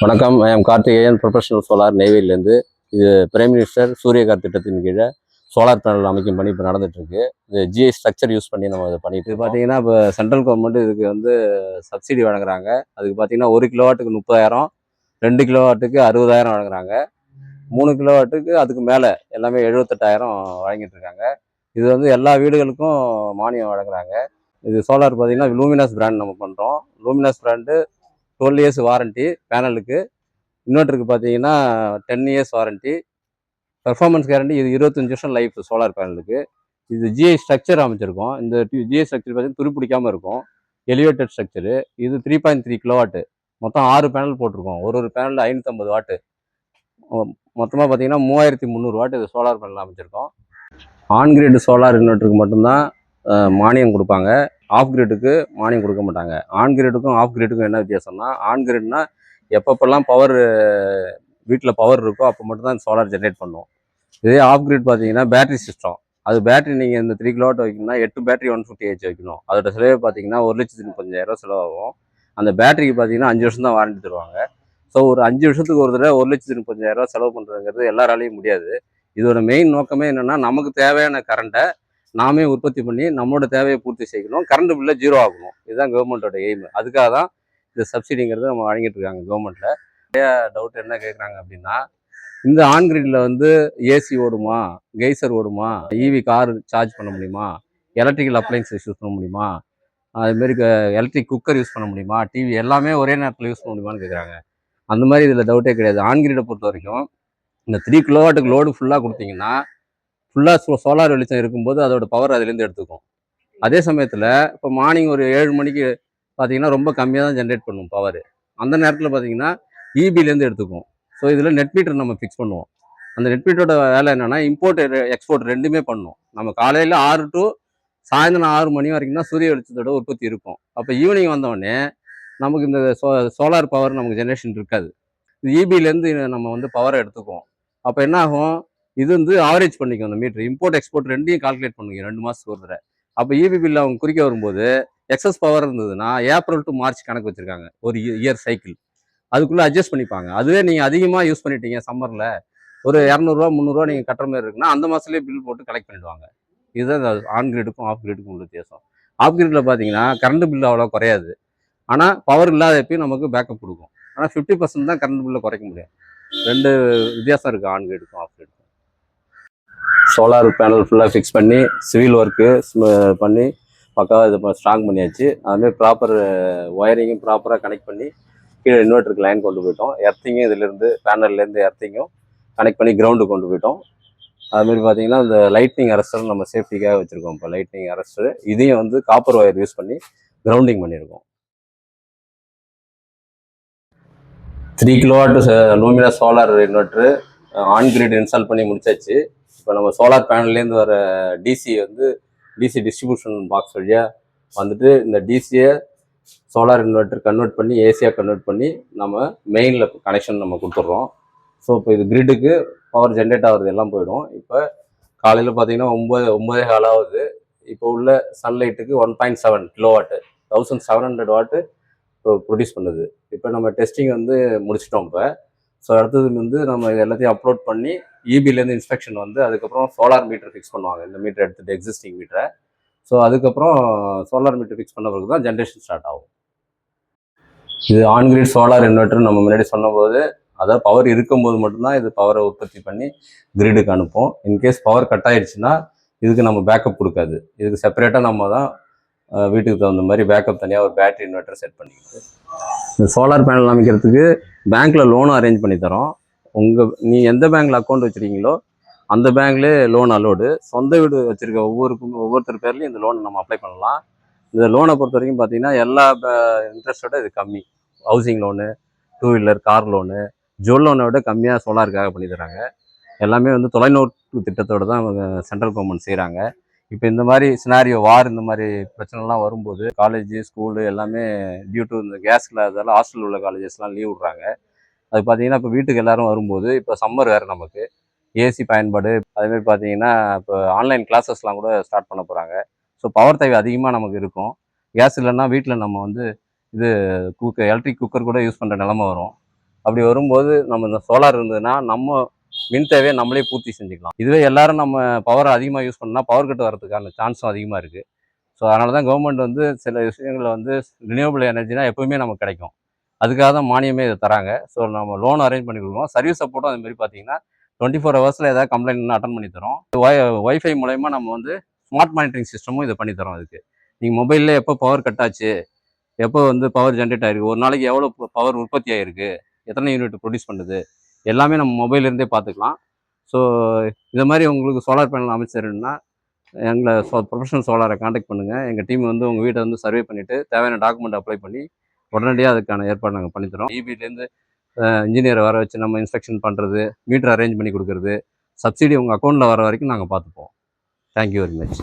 வணக்கம். I am Karthikeyan, professional solar நெய்வேலியிலேருந்து. இது பிரைம் மினிஸ்டர் சூரியகார் திட்டத்தின் கீழே சோலார் பேனல் அமைக்கும் பணி இப்போ நடந்துட்டுருக்கு. இது ஜிஐ ஸ்ட்ரக்சர் யூஸ் பண்ணி நம்ம இதை பண்ணிட்டு பார்த்தீங்கன்னா, இப்போ சென்ட்ரல் கவர்மெண்ட் இதுக்கு வந்து சப்சிடி வழங்குறாங்க. அதுக்கு பார்த்தீங்கன்னா 1 கிலோவாட்டுக்கு 30,000, 2 கிலோவாட்டுக்கு 60,000 வழங்குறாங்க, 3 கிலோவாட்டுக்கு அதுக்கு மேலே எல்லாமே 78,000 வழங்கிட்டு இருக்காங்க. இது வந்து எல்லா வீடுகளுக்கும் மானியம் வழங்குறாங்க. இது சோலார் பார்த்தீங்கன்னா லூமினாஸ் பிராண்ட் நம்ம பண்ணுறோம். லூமினாஸ் பிராண்டு 12 இயர்ஸ் வாரண்ட்டி பேனலுக்கு. இன்வெர்ட்டருக்கு பார்த்தீங்கன்னா 10 இயர்ஸ் வாரண்ட்டி. பெர்ஃபார்மன்ஸ் கேரண்டி இது 25 வருஷம் லைஃப் சோலார் பேனலுக்கு. இது ஜிஐ ஸ்ட்ரக்சர் அமைச்சிருக்கோம். இந்த ஜிஐ ஸ்ட்ரக்சர் பார்த்தீங்கன்னா துருப்பிடிக்காமல் இருக்கும். Elevated structure. இது 3.3 கிலோவாட்டு. மொத்தம் 6 பேனல் போட்டிருக்கோம். ஒரு பேனல் 550 வாட்டு. மொத்தமாக பார்த்தீங்கன்னா 3300 வாட்டு இது சோலார் பேனல் அமைச்சிருக்கோம். ஆன் கிரிட் சோலார் இன்வெர்ட்டருக்கு மட்டும்தான் மானியம் கொடுப்பாங்க. ஆஃப் கிரிட்டுக்கு மானியம் கொடுக்க மாட்டாங்க. ஆன் கிரிட்டுக்கும் ஆஃப் கிரிட்டுக்கும் என்ன வித்தியாசம்னா, ஆன் கிரிட்னா எப்பப்பெல்லாம் பவர் வீட்டில் பவர் இருக்கோ அப்போ மட்டும்தான் சோலார் ஜென்ரேட் பண்ணும். இதே ஆஃப் கிரிட் பார்த்தீங்கன்னா பேட்டரி சிஸ்டம். அது பேட்டரி நீங்கள் இந்த 3 கிலோவாட் வைக்கணும்னா 8 பேட்டரி 150H வைக்கணும். அதோட செலவு பார்த்தீங்கன்னா 1,35,000 செலவாகும். அந்த பேட்டரிக்கு பார்த்தீங்கன்னா 5 வருஷம் தான் வாரண்டி தருவாங்க. ஸோ ஒரு 5 வருஷத்துக்கு ஒரு தடவை 1,35,000 செலவு பண்ணுறதுங்கிறது எல்லாராலையும் முடியாது. இதோட மெயின் நோக்கமே என்னென்னா, நமக்கு தேவையான கரண்ட்டை நாமே உற்பத்தி பண்ணி நம்மளோட தேவையை பூர்த்தி செய்யணும், கரண்ட் பில்லை 0 ஆகணும். இதுதான் கவர்மெண்ட்டோட எய்ம். அதுக்காக தான் இந்த சப்சிடிங்கிறது நம்ம வழங்கிட்டு இருக்காங்க கவர்மெண்ட்டில். நிறைய டவுட் என்ன கேட்குறாங்க அப்படின்னா, இந்த ஆன் கிரிட்ல வந்து ஏசி ஓடுமா, கெய்சர் ஓடுமா, இவி கார் சார்ஜ் பண்ண முடியுமா, எலக்ட்ரிக்கல் அப்ளைன்சஸ் யூஸ் பண்ண முடியுமா, அதுமாரி எலக்ட்ரிக் குக்கர் யூஸ் பண்ண முடியுமா, டிவி எல்லாமே ஒரே நேரத்தில் யூஸ் பண்ண முடியுமான்னு கேட்குறாங்க. அந்த மாதிரி இதில் டவுட்டே கிடையாது. ஆன் கிரிடை பொறுத்த வரைக்கும் இந்த 3 கிலோவாட்டுக்கு லோடு ஃபுல்லாக கொடுத்தீங்கன்னா, ஃபுல்லாக சோலார் வெளிச்சம் இருக்கும்போது அதோட பவர் அதுலேருந்து எடுத்துக்கும். அதே சமயத்தில் இப்போ மார்னிங் ஒரு 7 மணிக்கு பார்த்தீங்கன்னா ரொம்ப கம்மியாக தான் ஜென்ரேட் பண்ணும் பவர். அந்த நேரத்தில் பார்த்தீங்கன்னா இபிலேருந்து எடுத்துக்கும். ஸோ இதில் நெட் மீட்டர் நம்ம ஃபிக்ஸ் பண்ணுவோம். அந்த நெட் மீட்டரோட வேலை என்னென்னா, இம்போர்ட் எக்ஸ்போர்ட் ரெண்டுமே பண்ணும். நம்ம காலையில் 6 to சாயந்தரம் 6 மணி வரைக்கும் தான் சூரிய வெளிச்சத்தோட உற்பத்தி இருக்கும். அப்போ ஈவினிங் வந்தோடனே நமக்கு இந்த சோலார் பவர் நமக்கு ஜென்ரேஷன் இருக்காது. இது இபிலேருந்து நம்ம வந்து பவரை எடுத்துக்குவோம். அப்போ என்ன ஆகும், இது வந்து ஆவரேஜ் பண்ணிக்கும் அந்த மீட்ரு. இம்போர்ட் எக்ஸ்போர்ட் ரெண்டையும் கால்குலேட் பண்ணுங்க 2 மாதத்துக்கு ஒரு தடவை. அப்போ இபி பில் அவங்க குறிக்க வரும்போது எக்ஸஸ் பவர் இருந்ததுன்னா ஏப்ரல் டு மார்ச் கணக்கு வச்சுருக்காங்க, ஒரு இயர் சைக்கிள். அதுக்குள்ளே அட்ஜஸ்ட் பண்ணிப்பாங்க. அதுவே நீங்கள் அதிகமாக யூஸ் பண்ணிட்டீங்க சம்மரில், ஒரு 200 ரூபா 300 ரூபா நீங்கள் கட்டுற மாதிரி இருக்குன்னா அந்த மாதத்துலேயே பில் போட்டு கலெக்ட் பண்ணிடுவாங்க. இதுதான் ஆன் கிரிடுக்கும் ஆஃப் கிரிடுக்கும் உள்ள வித்தியாசம். ஆஃப் கிரிடில் பார்த்தீங்கன்னா கரண்ட் பில் அவ்வளோ குறையாது. ஆனால் பவர் இல்லாதப்பையும் நமக்கு பேக்கப் கொடுக்கும். ஆனால் 50% தான் கரண்ட் பில்லை குறைக்க முடியும். 2 வித்தியாசம் இருக்குது ஆன் கிரிடுக்கும் ஆஃப் கிரிடுக்கும். சோலார் பேனல் ஃபுல்லாக ஃபிக்ஸ் பண்ணி சிவில் ஒர்க்கு பண்ணி பக்காவாக இது ஸ்ட்ராங் பண்ணியாச்சு. அதுமாதிரி ப்ராப்பர் ஒயரிங்கும் ப்ராப்பராக கனெக்ட் பண்ணி கீழே இன்வெர்ட்டருக்கு லைன் கொண்டு போயிட்டோம். எர்த்திங்கும் இதிலேருந்து பேனல்லேருந்து எர்த்திங்கும் கனெக்ட் பண்ணி கிரவுண்டு கொண்டு போயிட்டோம். அதுமாரி பார்த்தீங்கன்னா இந்த லைட்னிங் அரஸ்டர் நம்ம சேஃப்டிக்காக வச்சுருக்கோம். இப்போ லைட்னிங் அரஸ்டர் இதையும் வந்து காப்பர் ஒயர் யூஸ் பண்ணி கிரவுண்டிங் பண்ணியிருக்கோம். 3 kilowatt Luminous solar inverter on grid install பண்ணி முடிச்சாச்சு. இப்போ நம்ம சோலார் பேனல்லேருந்து வர டிசி வந்து டிசி டிஸ்ட்ரிபியூஷன் பாக்ஸ் வழியாக வந்துட்டு இந்த டிசியை சோலார் இன்வெர்ட்டர் கன்வெர்ட் பண்ணி ஏசியாக கன்வெர்ட் பண்ணி நம்ம மெயினில் கனெக்ஷன் நம்ம கொடுத்துட்றோம். ஸோ இப்போ இது கிரிட்டுக்கு பவர் ஜென்ரேட் ஆகிறது எல்லாம் போயிடும். இப்போ காலையில் பார்த்தீங்கன்னா 9:15 ஆகுது. இப்போ உள்ள சன்லைட்டுக்கு 1.7 கிலோவாட்டு 1700 வாட்டு இப்போ ப்ரொடியூஸ் பண்ணுது. இப்போ நம்ம டெஸ்டிங் வந்து முடிச்சிட்டோம். இப்போ ஸோ அடுத்தது வந்து நம்ம இது எல்லாத்தையும் அப்லோட் பண்ணி இபிலேருந்து இன்ஸ்பெக்ஷன் வந்து அதுக்கப்புறம் சோலார் மீட்டர் ஃபிக்ஸ் பண்ணுவாங்க. இந்த மீட்டர் எடுத்துகிட்டு எக்ஸிஸ்டிங் மீட்டரை. ஸோ அதுக்கப்புறம் சோலார் மீட்டர் ஃபிக்ஸ் பண்ண பிறகு தான் ஜென்ரேஷன் ஸ்டார்ட் ஆகும். இது ஆன் கிரிட் சோலார் இன்வெர்ட்டர் நம்ம முன்னாடி சொன்னபோது, அதாவது பவர் இருக்கும்போது மட்டும்தான் இது பவரை உற்பத்தி பண்ணி கிரிடுக்கு அனுப்போம். இன்கேஸ் பவர் கட் ஆகிடுச்சுன்னா இதுக்கு நம்ம பேக்கப் கொடுக்காது. இதுக்கு செப்பரேட்டாக நம்ம தான் வீட்டுக்கு தகுந்த மாதிரி பேக்கப் தனியாக ஒரு பேட்டரி இன்வெர்ட்டர் செட் பண்ணிக்கிது. இந்த சோலார் பேனல் அமைக்கிறதுக்கு பேங்க்கில் லோனும் அரேஞ்ச் பண்ணி தரோம். நீ எந்த பேங்க்கில் அக்கௌண்ட் வச்சுருக்கீங்களோ அந்த பேங்க்லேயே லோன் அலோடு. சொந்த வீடு வச்சுருக்க ஒவ்வொருத்தர் பேர்லையும் இந்த லோன் நம்ம அப்ளை பண்ணலாம். இந்த லோனை பொறுத்த வரைக்கும் பார்த்தீங்கன்னா எல்லா இன்ட்ரெஸ்ட்டோட இது கம்மி. Housing loan, 2 wheeler, car loan, jewel லோனை விட கம்மியாக சோலாருக்காக பண்ணி தராங்க. எல்லாமே வந்து தொலைநோக்கு திட்டத்தோடு தான் அவங்க சென்ட்ரல் கவர்மெண்ட் செய்கிறாங்க. இப்போ இந்த மாதிரி சினாரியோ வார் இந்த மாதிரி பிரச்சனைலாம் வரும்போது காலேஜ் ஸ்கூலு எல்லாமே டியூ டு இந்த கேஸில் அதெல்லாம் ஹாஸ்டல் உள்ள காலேஜஸ்லாம் லீவ் விட்றாங்க. அது பார்த்தீங்கன்னா இப்போ வீட்டுக்கு எல்லோரும் வரும்போது இப்போ சம்மர் வேறு நமக்கு ஏசி பயன்பாடு, அதுமாதிரி பார்த்தீங்கன்னா இப்போ ஆன்லைன் கிளாஸஸ்லாம் கூட ஸ்டார்ட் பண்ண போகிறாங்க. ஸோ பவர் தேவை அதிகமாக நமக்கு இருக்கும். கேஸ் இல்லைன்னா வீட்டில் நம்ம வந்து இது எலக்ட்ரிக் குக்கர் கூட யூஸ் பண்ணுற நிலமை வரும். அப்படி வரும்போது நம்ம இந்த சோலார் இருந்ததுன்னா நம்ம மின் தேவையை நம்மளே பூர்த்தி செஞ்சுக்கலாம். இதுவே எல்லாரும் நம்ம பவரை அதிகமாக யூஸ் பண்ணால் பவர் கட் வரதுக்கான சான்ஸும் அதிகமாக இருக்குது. ஸோ அதனால தான் கவர்மெண்ட் வந்து சில விஷயங்களில் வந்து ரினியூவபிள் எனர்ஜினா எப்பவுமே நமக்கு கிடைக்கும். அதுக்காக தான் மானியமே இதை தராங்க. ஸோ நம்ம லோன் அரேஞ்ச் பண்ணி கொடுக்குறோம். சர்வீஸ் சப்போர்ட்டும் அது மாதிரி பார்த்தீங்கன்னா 24 ஹவர்ஸில் ஏதாவது கம்ப்ளைண்ட் அட்டன் பண்ணி தரோம். ஒய்ஃபை மூலயமா நம்ம வந்து ஸ்மார்ட் மானிட்டரிங் சிஸ்டமும் இதை பண்ணி தரோம். அதுக்கு நீங்கள் மொபைலில் எப்போ பவர் கட் ஆச்சு, எப்போ வந்து பவர் ஜென்ரேட் ஆயிருக்கு, ஒரு நாளைக்கு எவ்வளோ பவர் உற்பத்தி ஆகிருக்கு, எத்தனை யூனிட் ப்ரொடியூஸ் பண்ணுது, எல்லாமே நம்ம மொபைல்லேருந்தே பார்த்துக்கலாம். ஸோ இந்த மாதிரி உங்களுக்கு சோலார் பேனல் அமைச்சருன்னா எங்களை ப்ரொஃபஷனல் சோலாரை காண்டாக்ட் பண்ணுங்கள். எங்கள் டீம் வந்து உங்கள் வீட்டை வந்து சர்வே பண்ணிவிட்டு தேவையான டாக்குமெண்ட் அப்ளை பண்ணி உடனடியாக அதுக்கான ஏற்பாடு நாங்கள் பண்ணித்தரோம். இபிலேருந்து இன்ஜினியரை வர வச்சு நம்ம இன்ஸ்பெக்ஷன் பண்ணுறது, மீட்டர் அரேஞ்ச் பண்ணி கொடுக்குறது, சப்சிடி உங்கள் அக்கௌண்ட்டில் வர வரைக்கும் நாங்கள் பார்த்துப்போம். Thank you very much.